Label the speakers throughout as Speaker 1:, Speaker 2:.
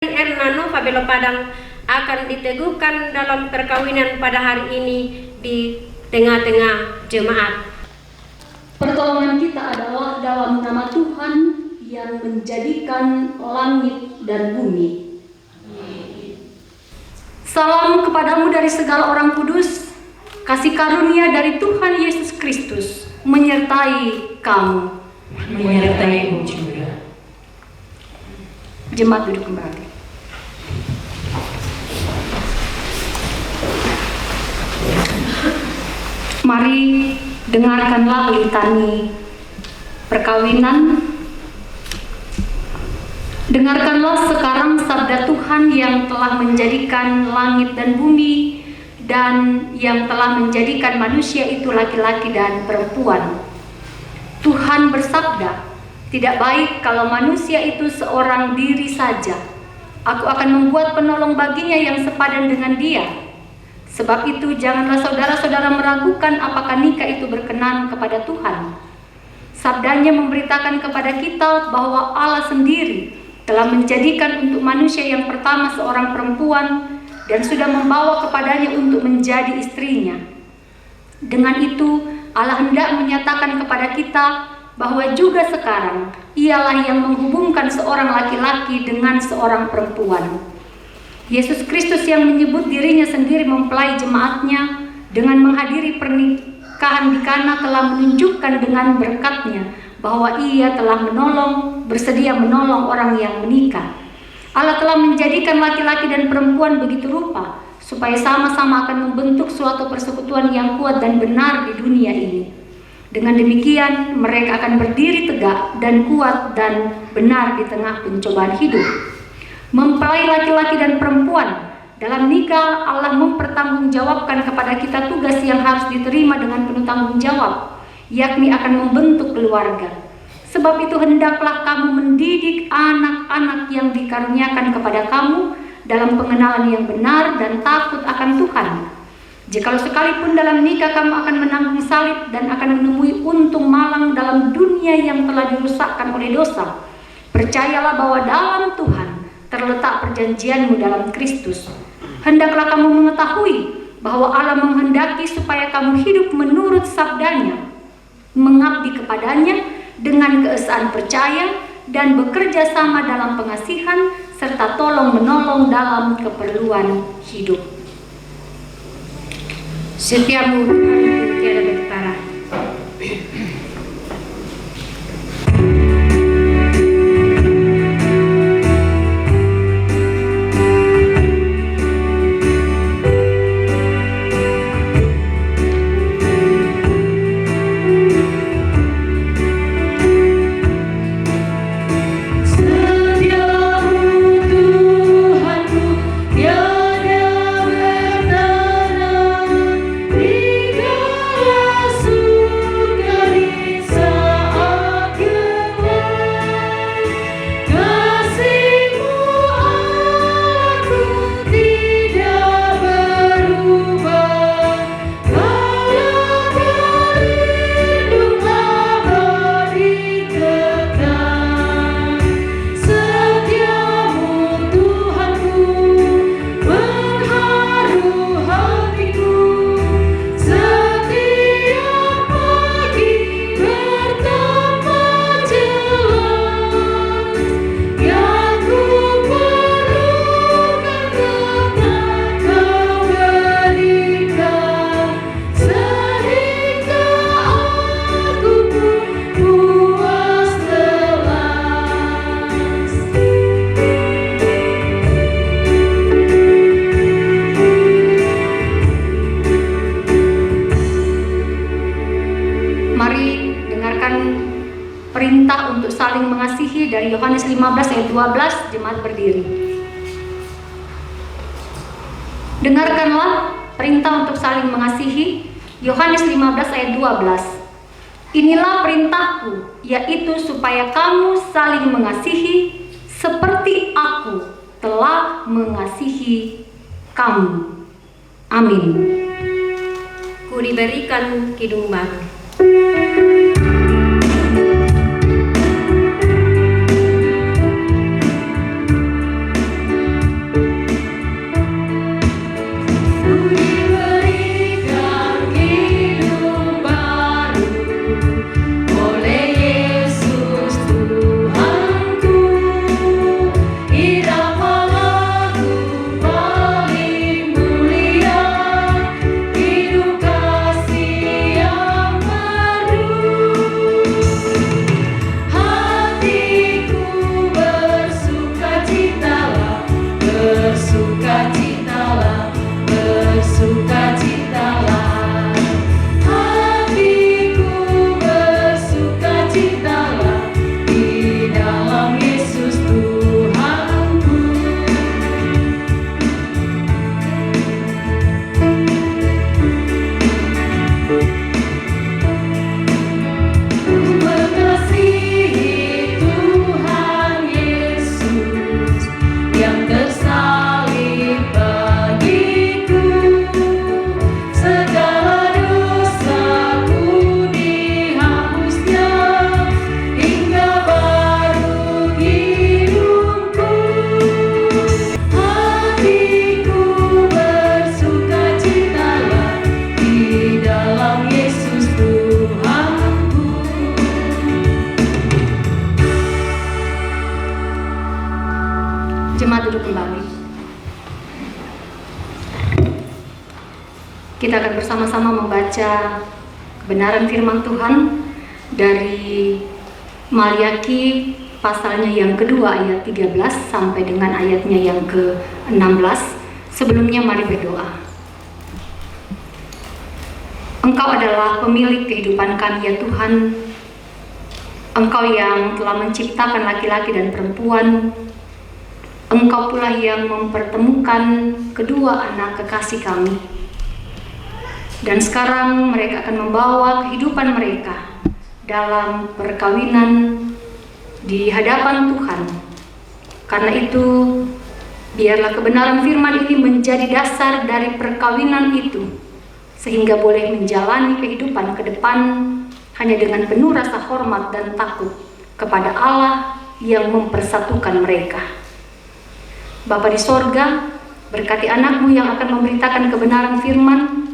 Speaker 1: Erna Nova Belo Padang akan diteguhkan dalam perkawinan pada hari ini di tengah-tengah jemaat.
Speaker 2: Pertolongan kita adalah dalam nama Tuhan yang menjadikan langit dan bumi. Salam kepadamu dari segala orang kudus, kasih karunia dari Tuhan Yesus Kristus menyertai kamu.
Speaker 3: Menyertai juga.
Speaker 2: Jemaat duduk kembali. Mari dengarkanlah litani perkawinan. Dengarkanlah sekarang sabda Tuhan yang telah menjadikan langit dan bumi dan yang telah menjadikan manusia itu laki-laki dan perempuan. Tuhan bersabda, "Tidak baik kalau manusia itu seorang diri saja. Aku akan membuat penolong baginya yang sepadan dengan dia. Sebab itu janganlah saudara-saudara meragukan apakah nikah itu berkenan kepada Tuhan." Sabdanya memberitakan kepada kita bahwa Allah sendiri telah menjadikan untuk manusia yang pertama seorang perempuan dan sudah membawa kepadanya untuk menjadi istrinya. Dengan itu Allah hendak menyatakan kepada kita bahwa juga sekarang Ialah yang menghubungkan seorang laki-laki dengan seorang perempuan. Yesus Kristus yang menyebut dirinya sendiri mempelai jemaatnya dengan menghadiri pernikahan di Kana telah menunjukkan dengan berkat-Nya bahwa Ia telah bersedia menolong orang yang menikah. Allah telah menjadikan laki-laki dan perempuan begitu rupa supaya sama-sama akan membentuk suatu persekutuan yang kuat dan benar di dunia ini. Dengan demikian mereka akan berdiri tegak dan kuat dan benar di tengah pencobaan hidup. Mempelai laki-laki dan perempuan dalam nikah, Allah mempertanggungjawabkan kepada kita tugas yang harus diterima dengan penuh tanggung jawab, yakni akan membentuk keluarga. Sebab itu hendaklah kamu mendidik anak-anak yang dikaruniakan kepada kamu dalam pengenalan yang benar dan takut akan Tuhan. Jikalau sekalipun dalam nikah kamu akan menanggung salib dan akan menemui untung malang dalam dunia yang telah dirusakkan oleh dosa, percayalah bahwa dalam Tuhan terletak perjanjianmu dalam Kristus. Hendaklah kamu mengetahui bahwa Allah menghendaki supaya kamu hidup menurut sabdanya, mengabdi kepadanya dengan keesaan percaya dan bekerja sama dalam pengasihan serta tolong-menolong dalam keperluan hidup.
Speaker 1: Setiamu Tuhan tiada bertara.
Speaker 2: Perintah untuk saling mengasihi dari Yohanes 15 ayat 12, jemaat berdiri. Dengarkanlah perintah untuk saling mengasihi, Yohanes 15 ayat 12. Inilah perintahku, yaitu supaya kamu saling mengasihi seperti aku telah mengasihi kamu. Amin.
Speaker 1: Ku diberikan kidung baru.
Speaker 2: Jemaat duduk kembali. Kita akan bersama-sama membaca kebenaran firman Tuhan dari Maliaki pasalnya yang kedua ayat 13 sampai dengan ayatnya yang ke-16. Sebelumnya mari berdoa. Engkau adalah pemilik kehidupan kami ya Tuhan. Engkau yang telah menciptakan laki-laki dan perempuan. Engkau pula yang mempertemukan kedua anak kekasih kami. Dan sekarang mereka akan membawa kehidupan mereka dalam perkawinan di hadapan Tuhan. Karena itu, biarlah kebenaran firman ini menjadi dasar dari perkawinan itu, sehingga boleh menjalani kehidupan ke depan hanya dengan penuh rasa hormat dan takut kepada Allah yang mempersatukan mereka. Bapa di sorga, berkati anakmu yang akan memberitakan kebenaran firman.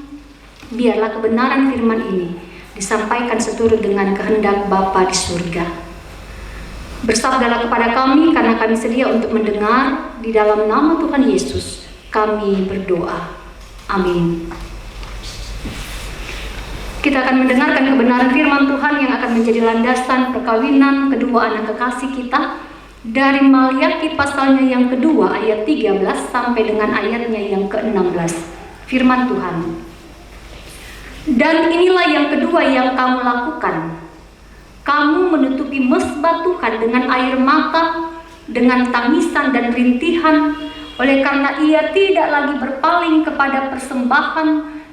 Speaker 2: Biarlah kebenaran firman ini disampaikan seturut dengan kehendak Bapa di surga. Bersabdalah kepada kami karena kami sedia untuk mendengar. Di dalam nama Tuhan Yesus kami berdoa. Amin. Kita akan mendengarkan kebenaran firman Tuhan yang akan menjadi landasan perkawinan kedua anak kekasih kita dari Maliaki pasalnya yang kedua ayat 13 sampai dengan ayatnya yang ke-16. Firman Tuhan. Dan inilah yang kedua yang kamu lakukan. Kamu menutupi mesbah Tuhan dengan air mata, dengan tangisan dan rintihan, oleh karena ia tidak lagi berpaling kepada persembahan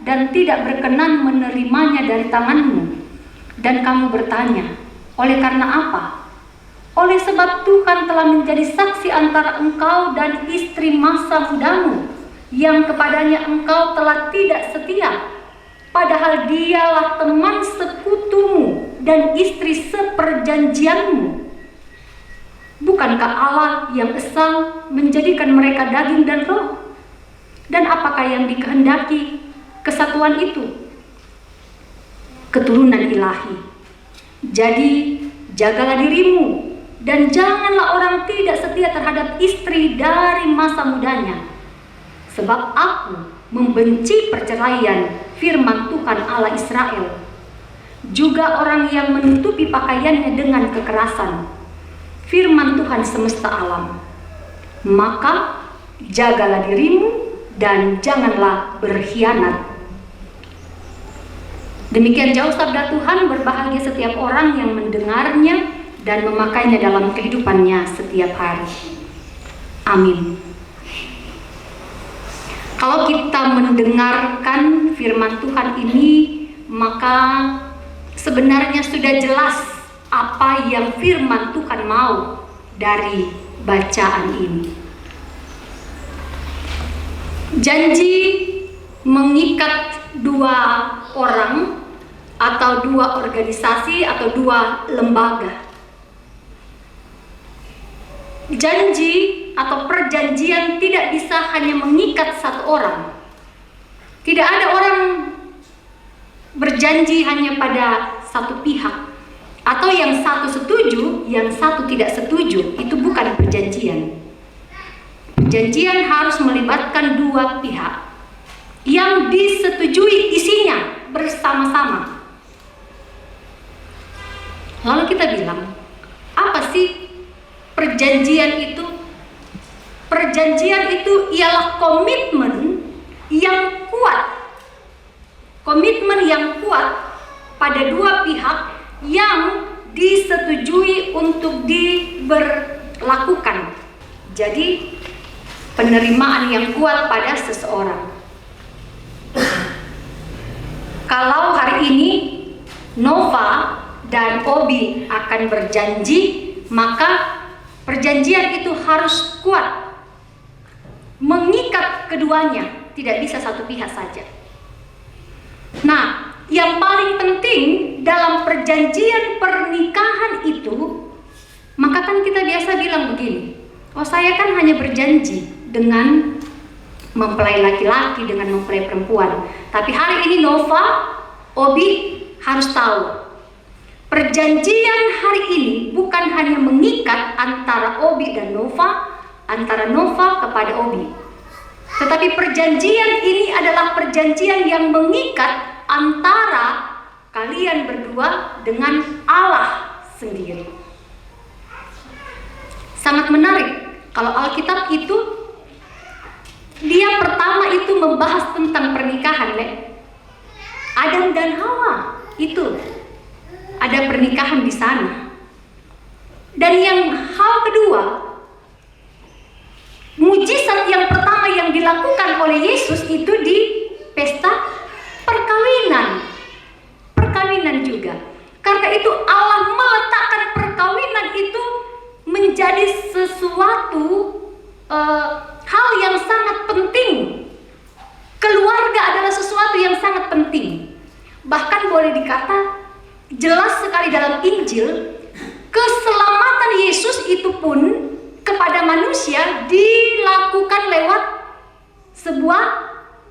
Speaker 2: dan tidak berkenan menerimanya dari tanganmu. Dan kamu bertanya, oleh karena apa? Oleh sebab Tuhan telah menjadi saksi antara engkau dan istri masa mudamu, yang kepadanya engkau telah tidak setia, padahal dialah teman sekutumu dan istri seperjanjianmu. Bukankah Allah yang esa menjadikan mereka daging dan roh? Dan apakah yang dikehendaki kesatuan itu? Keturunan ilahi. Jadi jagalah dirimu dan janganlah orang tidak setia terhadap istri dari masa mudanya. Sebab aku membenci perceraian, firman Tuhan Allah Israel. Juga orang yang menutupi pakaiannya dengan kekerasan, firman Tuhan semesta alam. Maka jagalah dirimu dan janganlah berkhianat. Demikian jauh sabda Tuhan. Berbahagia setiap orang yang mendengarnya dan memakainya dalam kehidupannya setiap hari. Amin. Kalau kita mendengarkan firman Tuhan ini, maka sebenarnya sudah jelas apa yang firman Tuhan mau dari bacaan ini. Janji mengikat dua orang atau dua organisasi atau dua lembaga. Janji atau perjanjian tidak bisa hanya mengikat satu orang. Tidak ada orang berjanji hanya pada satu pihak, atau yang satu setuju, yang satu tidak setuju. Itu bukan perjanjian. Perjanjian harus melibatkan dua pihak yang disetujui isinya bersama-sama. Lalu kita bilang, apa sih perjanjian itu? Perjanjian itu ialah komitmen yang kuat. Komitmen yang kuat pada dua pihak yang disetujui untuk diberlakukan. Jadi penerimaan yang kuat pada seseorang. Kalau hari ini Nova dan Obi akan berjanji, maka perjanjian itu harus kuat, mengikat keduanya, tidak bisa satu pihak saja. Nah, yang paling penting dalam perjanjian pernikahan itu, maka kan kita biasa bilang begini, oh saya kan hanya berjanji dengan mempelai laki-laki, dengan mempelai perempuan. Tapi hari ini Nova, Obi harus tahu, perjanjian hari ini bukan hanya mengikat antara Obi dan Nova, antara Nova kepada Obi. Tetapi perjanjian ini adalah perjanjian yang mengikat antara kalian berdua dengan Allah sendiri. Sangat menarik. Kalau Alkitab itu, dia pertama itu membahas tentang pernikahan, Adam dan Hawa itu ada pernikahan di sana. Dan yang hal kedua, mujizat yang pertama yang dilakukan oleh Yesus itu di pesta perkawinan. Perkawinan juga. Karena itu Allah meletakkan perkawinan itu menjadi sesuatu hal yang sangat penting. Keluarga adalah sesuatu yang sangat penting. Bahkan boleh dikata jelas sekali dalam Injil, keselamatan Yesus itu pun kepada manusia dilakukan lewat sebuah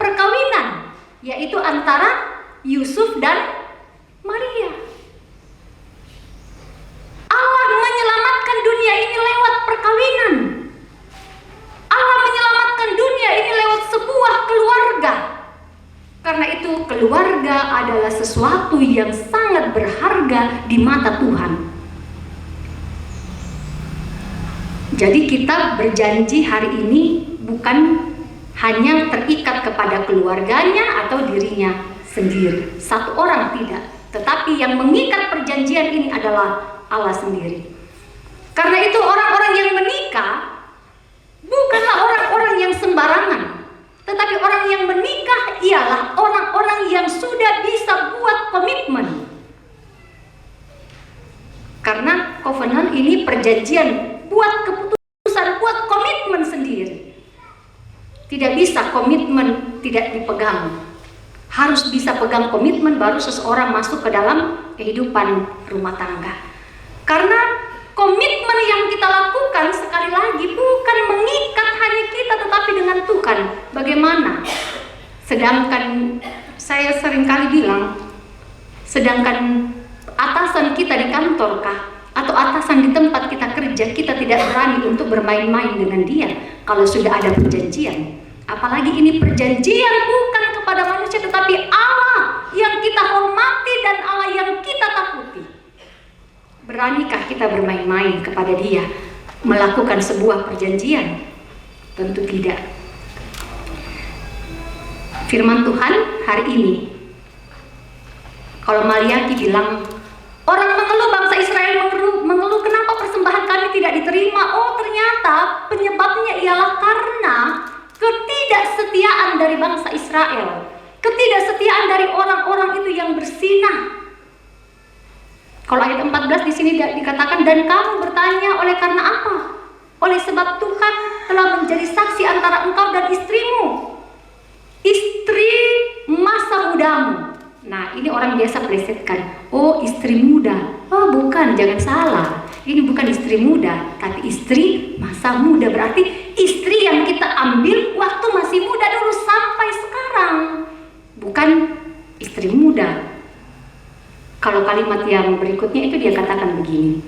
Speaker 2: perkawinan, yaitu antara Yusuf dan Maria. Allah menyelamatkan dunia ini lewat perkawinan. Allah menyelamatkan dunia ini lewat sebuah keluarga. Karena itu keluarga adalah sesuatu yang sangat berharga di mata Tuhan. Jadi kita berjanji hari ini bukan hanya terikat kepada keluarganya atau dirinya sendiri, satu orang tidak, tetapi yang mengikat perjanjian ini adalah Allah sendiri. Karena itu orang-orang yang menikah bukanlah orang-orang yang sembarangan, tetapi orang yang menikah ialah orang-orang yang sudah bisa buat komitmen. Karena covenant ini perjanjian, buat keputusan, buat komitmen sendiri. Tidak bisa komitmen tidak dipegang. Harus bisa pegang komitmen baru seseorang masuk ke dalam kehidupan rumah tangga. Karena komitmen yang kita lakukan sekali lagi bukan mengikat hanya kita tetapi dengan Tuhan. Bagaimana? Sedangkan saya seringkali bilang, sedangkan atasan kita di kantor kah? Atau atasan di tempat kita kerja, kita tidak berani untuk bermain-main dengan dia kalau sudah ada perjanjian. Apalagi ini perjanjian bukan kepada manusia tetapi Allah yang kita hormati dan Allah yang kita takuti. Beranikah kita bermain-main kepada dia, melakukan sebuah perjanjian? Tentu tidak. Firman Tuhan hari ini, kalau Maliaki bilang, orang mengeluh, bangsa Israel mengeluh kenapa persembahan kami tidak diterima. Oh, ternyata penyebabnya ialah karena ketidaksetiaan dari bangsa Israel, ketidaksetiaan dari orang-orang itu yang bersinah. Kalau ayat 14 di sini dikatakan, dan kamu bertanya oleh karena apa? Oleh sebab Tuhan telah menjadi saksi antara engkau dan istrimu, istri masa mudamu. Nah, ini orang biasa plesetkan. Oh, istri muda. Oh, bukan, jangan salah. Ini bukan istri muda, tapi istri masa muda. Berarti istri yang kita ambil waktu masih muda dulu sampai sekarang. Bukan istri muda. Kalau kalimat yang berikutnya itu dia katakan begini.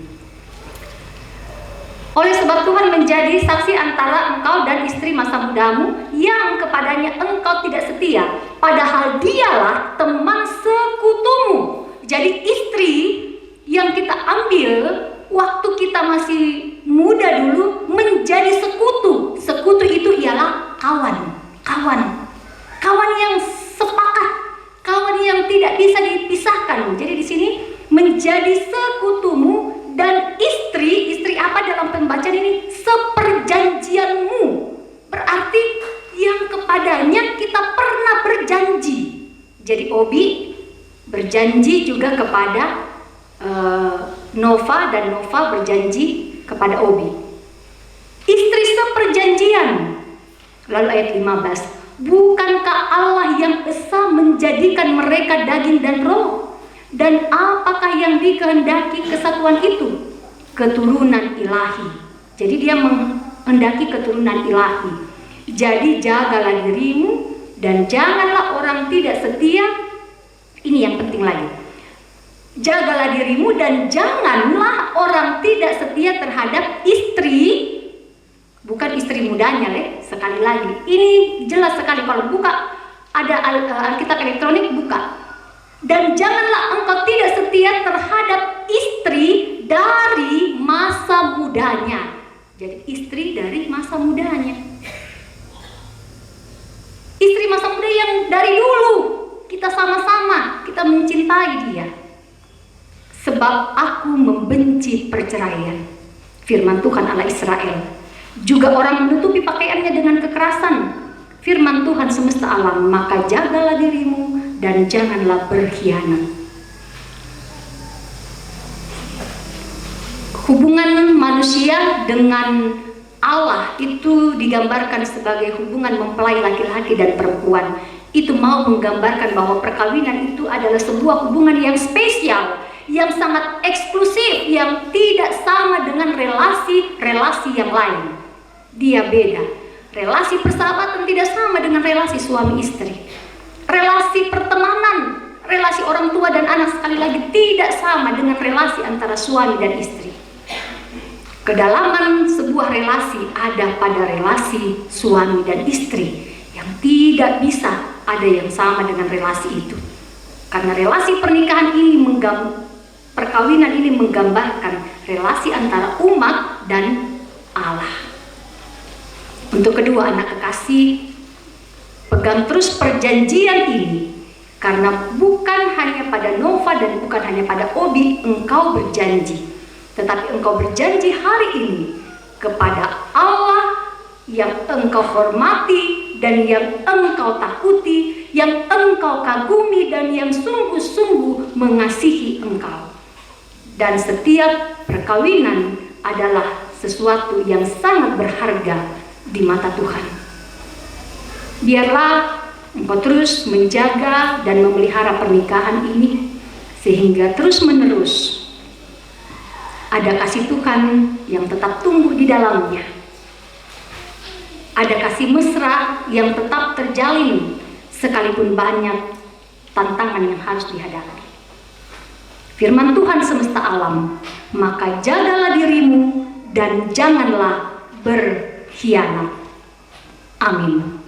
Speaker 2: Oleh sebab Tuhan menjadi saksi antara engkau dan istri masa mudamu yang kepadanya engkau tidak setia, padahal dialah teman sekutumu. Jadi istri yang kita ambil waktu kita masih muda dulu menjadi sekutu. Sekutu itu ialah kawan yang sepakat, kawan yang tidak bisa dipisahkan. Jadi di sini menjadi sekutumu. Dan istri apa dalam pembacaan ini? Seperjanjianmu. Berarti yang kepadanya kita pernah berjanji. Jadi Obi berjanji juga kepada Nova, dan Nova berjanji kepada Obi. Istri seperjanjian. Lalu ayat 15. Bukankah Allah yang esa menjadikan mereka daging dan roh? Dan apakah yang dikehendaki kesatuan itu? Keturunan ilahi. Jadi dia menghendaki keturunan ilahi. Jadi jagalah dirimu dan janganlah orang tidak setia. Ini yang penting lagi. Jagalah dirimu dan janganlah orang tidak setia terhadap istri bukan istri mudanya, sekali lagi. Ini jelas sekali, kalau buka ada Alkitab elektronik, buka. Dan janganlah engkau tidak setia terhadap istri dari masa mudanya. Jadi istri dari masa mudanya. Istri masa muda yang dari dulu kita sama-sama, kita mencintai dia. Sebab aku membenci perceraian. Firman Tuhan Allah Israel. Juga orang menutupi pakaiannya dengan kekerasan. Firman Tuhan semesta alam, maka jagalah dirimu dan janganlah berkhianat. Hubungan manusia dengan Allah itu digambarkan sebagai hubungan mempelai laki-laki dan perempuan. Itu mau menggambarkan bahwa perkawinan itu adalah sebuah hubungan yang spesial, yang sangat eksklusif, yang tidak sama dengan relasi-relasi yang lain. Dia beda. Relasi persahabatan tidak sama dengan relasi suami istri. Relasi pertemanan, relasi orang tua dan anak sekali lagi tidak sama dengan relasi antara suami dan istri. Kedalaman sebuah relasi ada pada relasi suami dan istri, yang tidak bisa ada yang sama dengan relasi itu. Karena relasi pernikahan ini perkawinan ini menggambarkan relasi antara umat dan Allah. Untuk kedua anak kekasih, pegang terus perjanjian ini, karena bukan hanya pada Nova dan bukan hanya pada Obi engkau berjanji, tetapi engkau berjanji hari ini kepada Allah yang engkau hormati dan yang engkau takuti, yang engkau kagumi dan yang sungguh-sungguh mengasihi engkau. Dan setiap perkawinan adalah sesuatu yang sangat berharga di mata Tuhan. Biarlah engkau terus menjaga dan memelihara pernikahan ini, sehingga terus-menerus ada kasih Tuhan yang tetap tumbuh di dalamnya. Ada kasih mesra yang tetap terjalin sekalipun banyak tantangan yang harus dihadapi. Firman Tuhan semesta alam, maka jagalah dirimu dan janganlah berkhianat. Amin.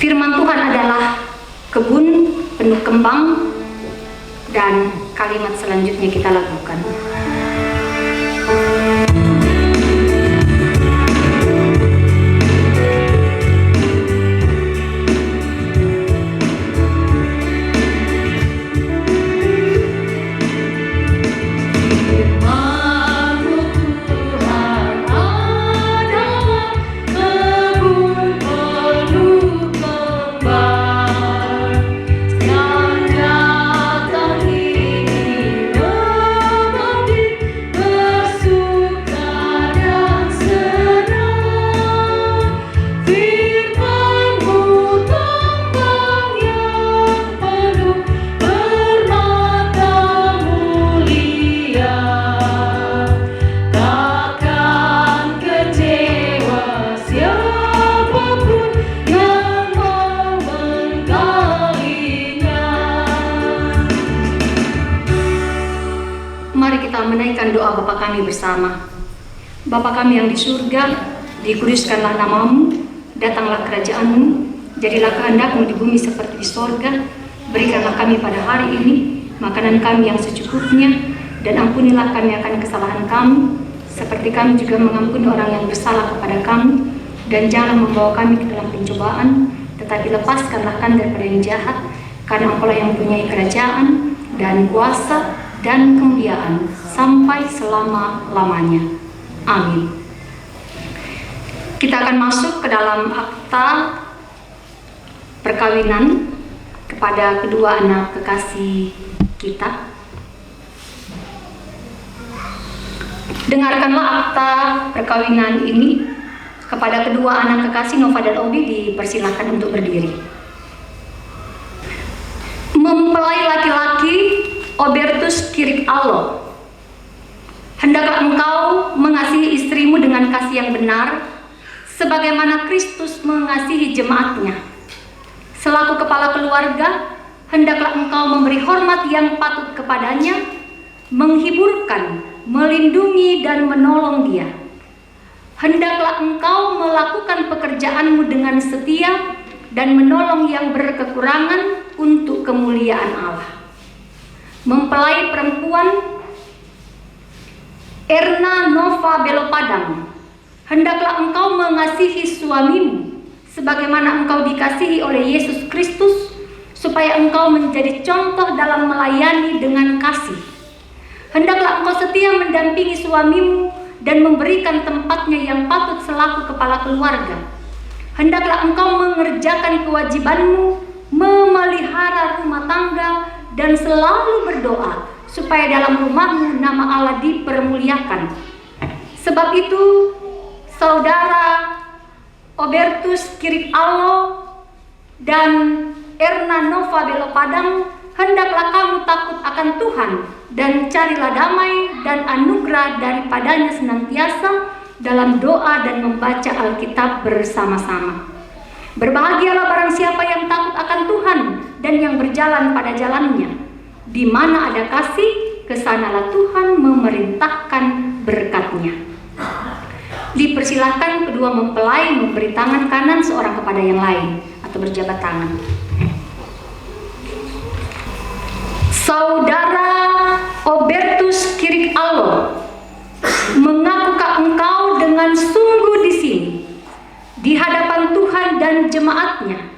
Speaker 2: Firman Tuhan adalah kebun penuh kembang, dan kalimat selanjutnya kita lakukan. Doa Bapa kami bersama. Bapa kami yang di surga, dikuduskanlah namamu, datanglah kerajaanmu, jadilah kehendakmu di bumi seperti di sorga. Berikanlah kami pada hari ini makanan kami yang secukupnya, dan ampunilah kami akan kesalahan kami, seperti kami juga mengampuni orang yang bersalah kepada kami. Dan jangan membawa kami ke dalam pencobaan, tetapi lepaskanlah kami daripada yang jahat, karena Engkau yang mempunyai kerajaan dan kuasa dan kemuliaan sampai selama-lamanya. Amin. Kita akan masuk ke dalam akta perkawinan kepada kedua anak kekasih kita. Dengarkanlah akta perkawinan ini kepada kedua anak kekasih Nova dan Obi. Dipersilahkan untuk berdiri. Mempelai laki-laki Obertus Kirik Alo, hendaklah engkau mengasihi istrimu dengan kasih yang benar, sebagaimana Kristus mengasihi jemaatnya, Selaku kepala keluarga, hendaklah engkau memberi hormat yang patut kepadanya, menghiburkan, melindungi, dan menolong dia. Hendaklah engkau melakukan pekerjaanmu dengan setia dan menolong yang berkekurangan untuk kemuliaan Allah. Mempelai perempuan Erna Nova Belopadang, hendaklah engkau mengasihi suamimu sebagaimana engkau dikasihi oleh Yesus Kristus, supaya engkau menjadi contoh dalam melayani dengan kasih. Hendaklah engkau setia mendampingi suamimu dan memberikan tempatnya yang patut selaku kepala keluarga. Hendaklah engkau mengerjakan kewajibanmu, memelihara rumah tangga, dan selalu berdoa supaya dalam rumahmu nama Allah dipermuliakan. Sebab itu, saudara Obertus Kirik Allo dan Erna Nova Belopadang, hendaklah kamu takut akan Tuhan dan carilah damai dan anugerah daripadanya senantiasa dalam doa dan membaca Alkitab bersama-sama. Berbahagialah barang siapa yang takut akan Tuhan dan yang berjalan pada jalannya. Di mana ada kasih, kesanalah Tuhan memerintahkan berkat-Nya. Dipersilahkan kedua mempelai memberi tangan kanan seorang kepada yang lain atau berjabat tangan. Saudara Obertus Kirik Allo, mengakukah engkau dengan sungguh di sini di hadapan Tuhan dan jemaatnya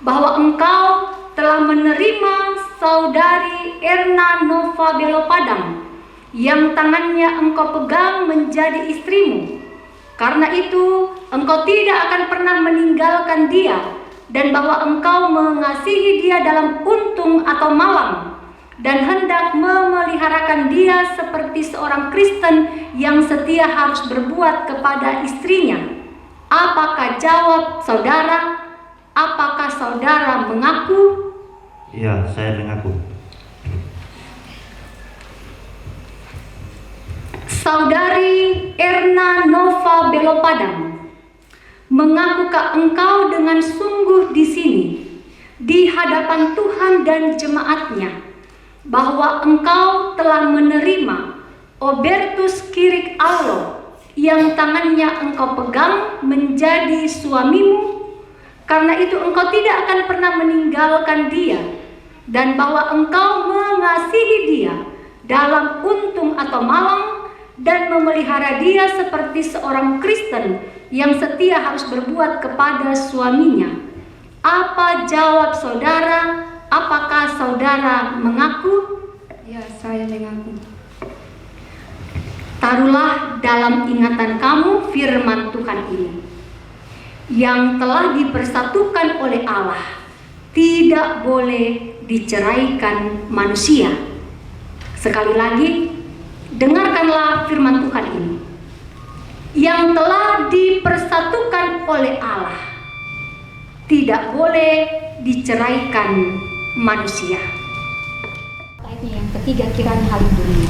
Speaker 2: bahwa engkau telah menerima saudari Erna Nova Belopadang yang tangannya engkau pegang menjadi istrimu. Karena itu engkau tidak akan pernah meninggalkan dia, dan bahwa engkau mengasihi dia dalam untung atau malang, dan hendak memeliharakan dia seperti seorang Kristen yang setia harus berbuat kepada istrinya. Apakah jawab saudara? Apakah saudara mengaku?
Speaker 4: Ya, saya mengaku.
Speaker 2: Saudari Erna Nova Belopadang, mengakukah engkau dengan sungguh di sini di hadapan Tuhan dan jemaatnya bahwa engkau telah menerima Obertus Kirik Allo yang tangannya engkau pegang menjadi suamimu? Karena itu engkau tidak akan pernah meninggalkan dia, dan bahwa engkau mengasihi dia dalam untung atau malang, dan memelihara dia seperti seorang Kristen yang setia harus berbuat kepada suaminya. Apa jawab saudara? Apakah saudara mengaku?
Speaker 5: Ya, saya mengaku.
Speaker 2: Taruhlah dalam ingatan kamu firman Tuhan ini, yang telah dipersatukan oleh Allah tidak boleh diceraikan manusia. Sekali lagi, dengarkanlah firman Tuhan ini. Yang telah dipersatukan oleh Allah tidak boleh diceraikan manusia.
Speaker 5: Ayatnya yang ketiga, kiranya hal dunia.